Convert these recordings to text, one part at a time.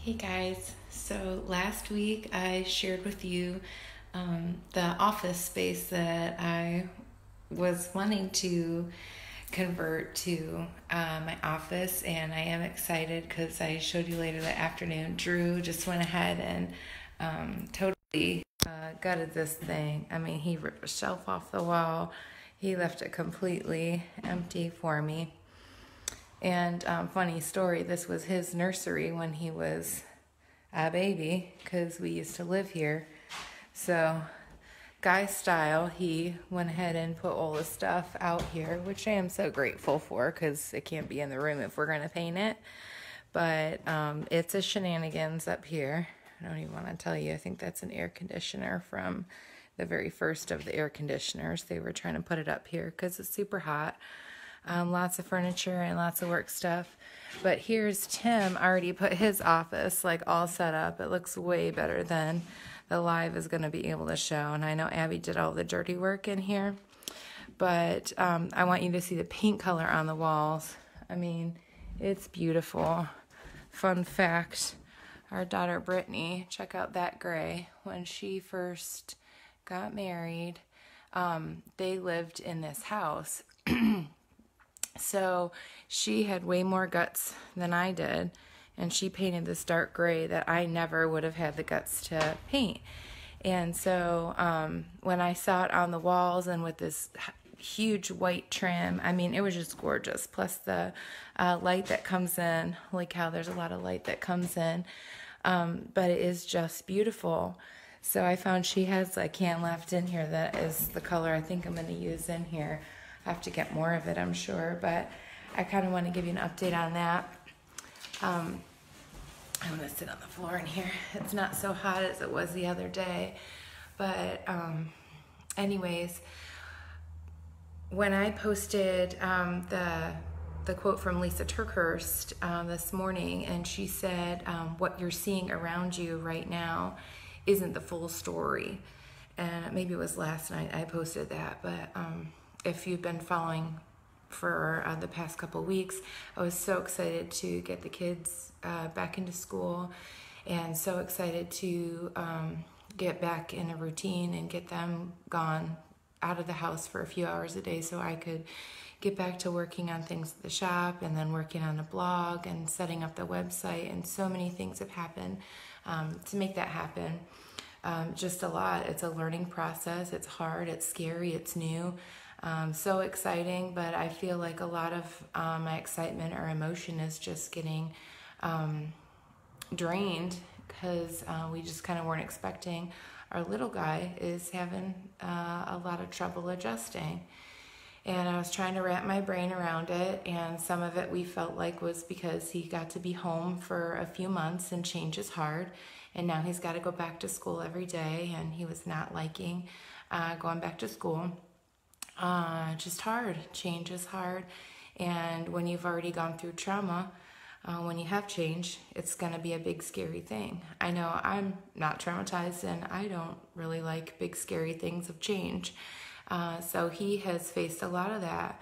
Hey guys, so last week I shared with you the office space that I was wanting to convert to my office, and I am excited because I showed you later that afternoon. Drew just went ahead and totally gutted this thing. I mean, he ripped a shelf off the wall, he left it completely empty for me. And funny story, this was his nursery when he was a baby because we used to live here. So, guy style, he went ahead and put all the stuff out here, which I am so grateful for because it can't be in the room if we're going to paint it. But it's a shenanigans up here. I don't even want to tell you. I think that's an air conditioner from the very first of the air conditioners. They were trying to put it up here because it's super hot. Lots of furniture and lots of work stuff. But here's Tim already put his office like all set up. It looks way better than the live is going to be able to show. And I know Abby did all the dirty work in here. But I want you to see the paint color on the walls. I mean, it's beautiful. Fun fact, our daughter Brittany, check out that gray. When she first got married, they lived in this house. So she had way more guts than I did, and she painted this dark gray that I never would have had the guts to paint. And so when I saw it on the walls and with this huge white trim, I mean, it was just gorgeous. Plus the light that comes in, holy cow, there's a lot of light that comes in, but it is just beautiful. So I found she has a can left in here that is the color I think I'm going to use in here. I have to get more of it, I'm sure, but I kind of want to give you an update on that. I'm going to sit on the floor in here. It's not so hot as it was the other day, but anyways, when I posted the quote from Lisa Turk Hurst this morning, and she said, what you're seeing around you right now isn't the full story. And maybe it was last night I posted that, but if you've been following for the past couple weeks, I was so excited to get the kids back into school and so excited to get back in a routine and get them gone out of the house for a few hours a day so I could get back to working on things at the shop and then working on a blog and setting up the website. And so many things have happened to make that happen. Just a lot. It's a learning process. It's hard. It's scary. It's new. So exciting, but I feel like a lot of my excitement or emotion is just getting drained because we just kind of weren't expecting. Our little guy is having a lot of trouble adjusting. And I was trying to wrap my brain around it, and some of it we felt like was because he got to be home for a few months and change is hard, and now he's got to go back to school every day, and he was not liking going back to school. Just hard. Change is hard. And when you've already gone through trauma, when you have change, it's going to be a big scary thing. I know I'm not traumatized and I don't really like big scary things of change. So he has faced a lot of that.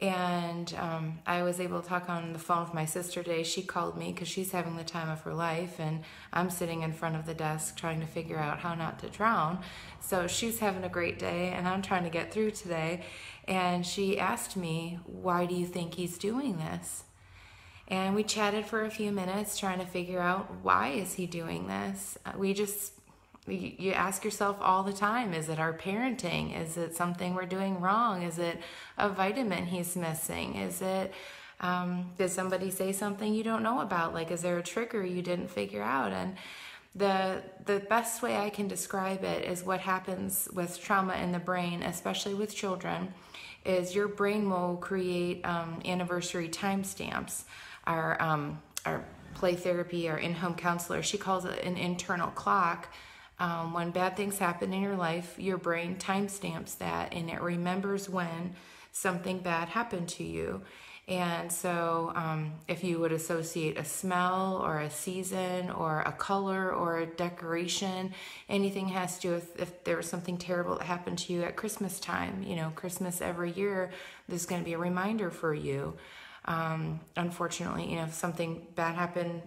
And I was able to talk on the phone with my sister today. She called me because she's having the time of her life, and I'm sitting in front of the desk trying to figure out how not to drown. So she's having a great day, and I'm trying to get through today. And she asked me, why do you think he's doing this? And we chatted for a few minutes trying to figure out, why is he doing this? You ask yourself all the time, is it our parenting? Is it something we're doing wrong? Is it a vitamin he's missing? Is it, did somebody say something you don't know about? Like, is there a trigger you didn't figure out? And the best way I can describe it is what happens with trauma in the brain, especially with children, is your brain will create anniversary timestamps. Our play therapy, our in-home counselor, she calls it an internal clock. When bad things happen in your life, your brain timestamps that, and it remembers when something bad happened to you. And so if you would associate a smell or a season or a color or a decoration, anything has to do with if there was something terrible that happened to you at Christmas time. You know, Christmas every year, there's going to be a reminder for you. Unfortunately, you know, if something bad happened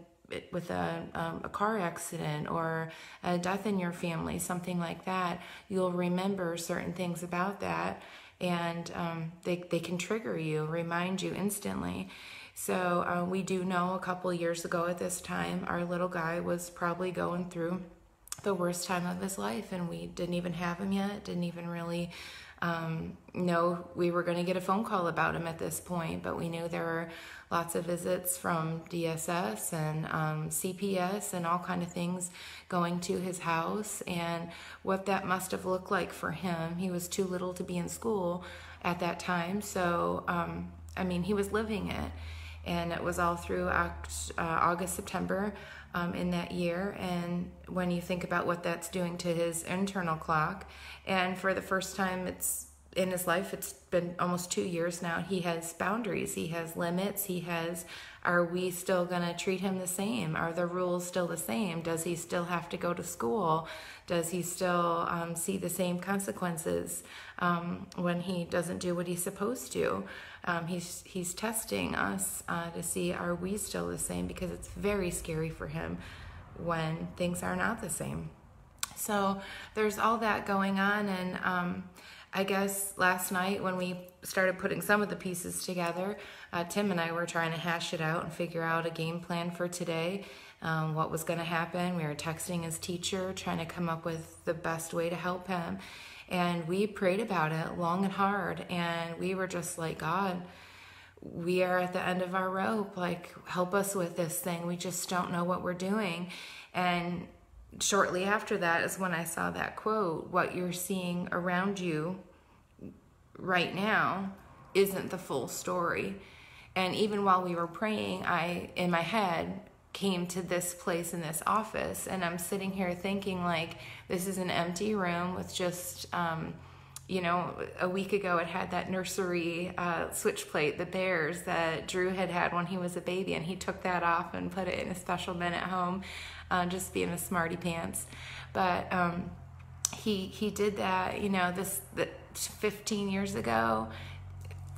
with a car accident or a death in your family, something like that, you'll remember certain things about that, and they can trigger you, remind you instantly. So we do know a couple years ago at this time, our little guy was probably going through the worst time of his life, and we didn't even have him yet, didn't even really know we were going to get a phone call about him at this point, but we knew there were lots of visits from DSS and CPS and all kind of things going to his house, and what that must have looked like for him. He was too little to be in school at that time, so I mean, he was living it, and it was all through August, September in that year. And when you think about what that's doing to his internal clock, and for the first time in his life, it's been almost 2 years now, he has boundaries, he has limits, he has, are we still going to treat him the same? Are the rules still the same? Does he still have to go to school? Does he still see the same consequences when he doesn't do what he's supposed to? He's testing us to see, are we still the same? Because it's very scary for him when things are not the same. So there's all that going on, and I guess last night when we started putting some of the pieces together, Tim and I were trying to hash it out and figure out a game plan for today, what was going to happen. We were texting his teacher, trying to come up with the best way to help him. And we prayed about it long and hard, and we were just like, God, we are at the end of our rope. Like, help us with this thing. We just don't know what we're doing. And shortly after that is when I saw that quote, what you're seeing around you right now isn't the full story. And even while we were praying, I, in my head, came to this place in this office, and I'm sitting here thinking, like, this is an empty room with just, you know, a week ago it had that nursery switch plate, the bears that Drew had when he was a baby, and he took that off and put it in a special bin at home, just being a smarty pants. But he did that, you know, 15 years ago,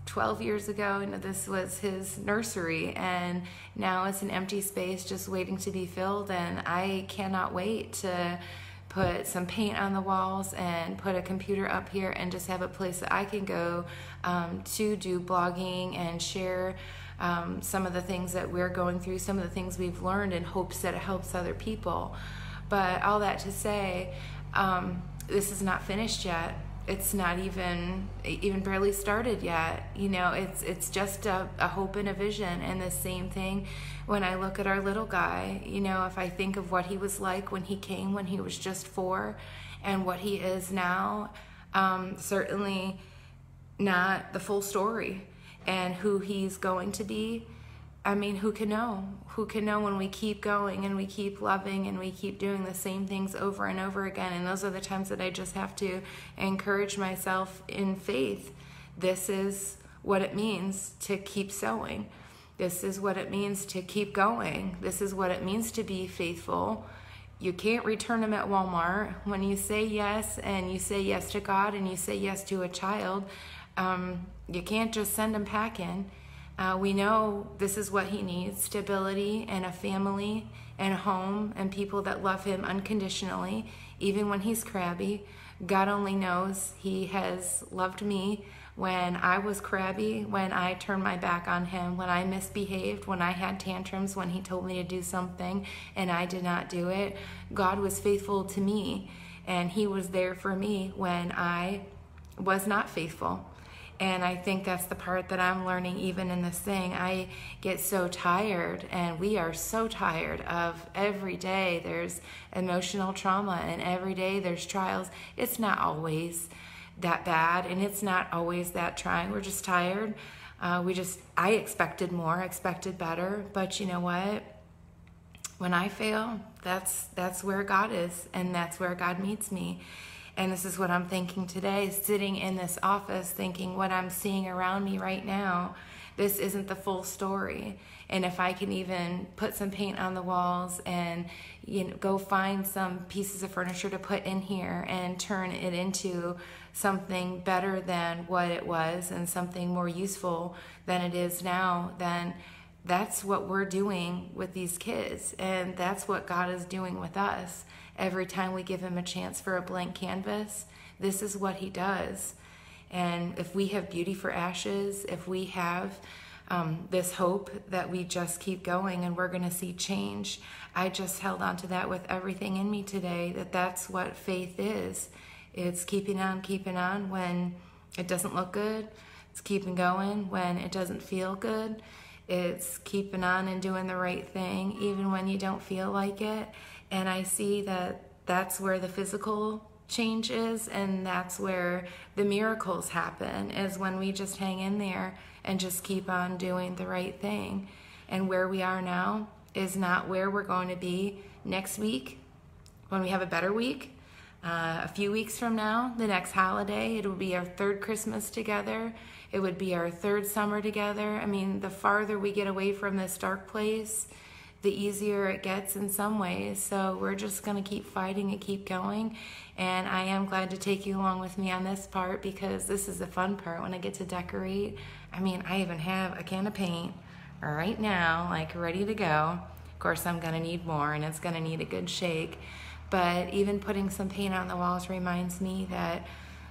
12 years ago, you know, this was his nursery, and now it's an empty space just waiting to be filled. And I cannot wait to put some paint on the walls and put a computer up here and just have a place that I can go to do blogging and share some of the things that we're going through, some of the things we've learned, in hopes that it helps other people. But all that to say, this is not finished yet. It's not even barely started yet. You know, it's just a hope and a vision. And the same thing when I look at our little guy, you know, if I think of what he was like when he came, when he was just 4, and what he is now, certainly not the full story. And who he's going to be, I mean, who can know? Who can know when we keep going and we keep loving and we keep doing the same things over and over again? And those are the times that I just have to encourage myself in faith. This is what it means to keep sowing. This is what it means to keep going. This is what it means to be faithful. You can't return them at Walmart. When you say yes, and you say yes to God, and you say yes to a child, you can't just send him packing. We know this is what he needs: stability and a family and a home and people that love him unconditionally, even when he's crabby. God only knows he has loved me when I was crabby, when I turned my back on him, when I misbehaved, when I had tantrums, when he told me to do something and I did not do it. God was faithful to me, and he was there for me when I was not faithful. And I think that's the part that I'm learning even in this thing. I get so tired, and we are so tired of every day there's emotional trauma, and every day there's trials. It's not always that bad, and it's not always that trying. We're just tired. I expected more, expected better, but you know what? When I fail, that's where God is, and that's where God meets me. And this is what I'm thinking today, sitting in this office, thinking what I'm seeing around me right now, this isn't the full story. And if I can even put some paint on the walls and, you know, go find some pieces of furniture to put in here and turn it into something better than what it was and something more useful than it is now, then that's what we're doing with these kids, and that's what God is doing with us. Every time we give him a chance for a blank canvas, this is what he does. And if we have beauty for ashes, if we have this hope that we just keep going and we're going to see change, I just held on to that with everything in me today, that's what faith is. It's keeping on when it doesn't look good. It's keeping going when it doesn't feel good. It's keeping on and doing the right thing even when you don't feel like it. And I see that that's where the physical change is, and that's where the miracles happen, is when we just hang in there and just keep on doing the right thing. And where we are now is not where we're going to be next week when we have a better week. A few weeks from now, the next holiday, it will be our third Christmas together. It would be our third summer together. I mean, the farther we get away from this dark place, the easier it gets in some ways. So we're just going to keep fighting and keep going. And I am glad to take you along with me on this part, because this is the fun part when I get to decorate. I mean, I even have a can of paint right now, like ready to go. Of course, I'm going to need more, and it's going to need a good shake. But even putting some paint on the walls reminds me that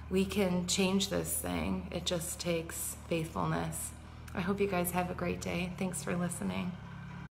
we can change this thing. It just takes faithfulness. I hope you guys have a great day. Thanks for listening.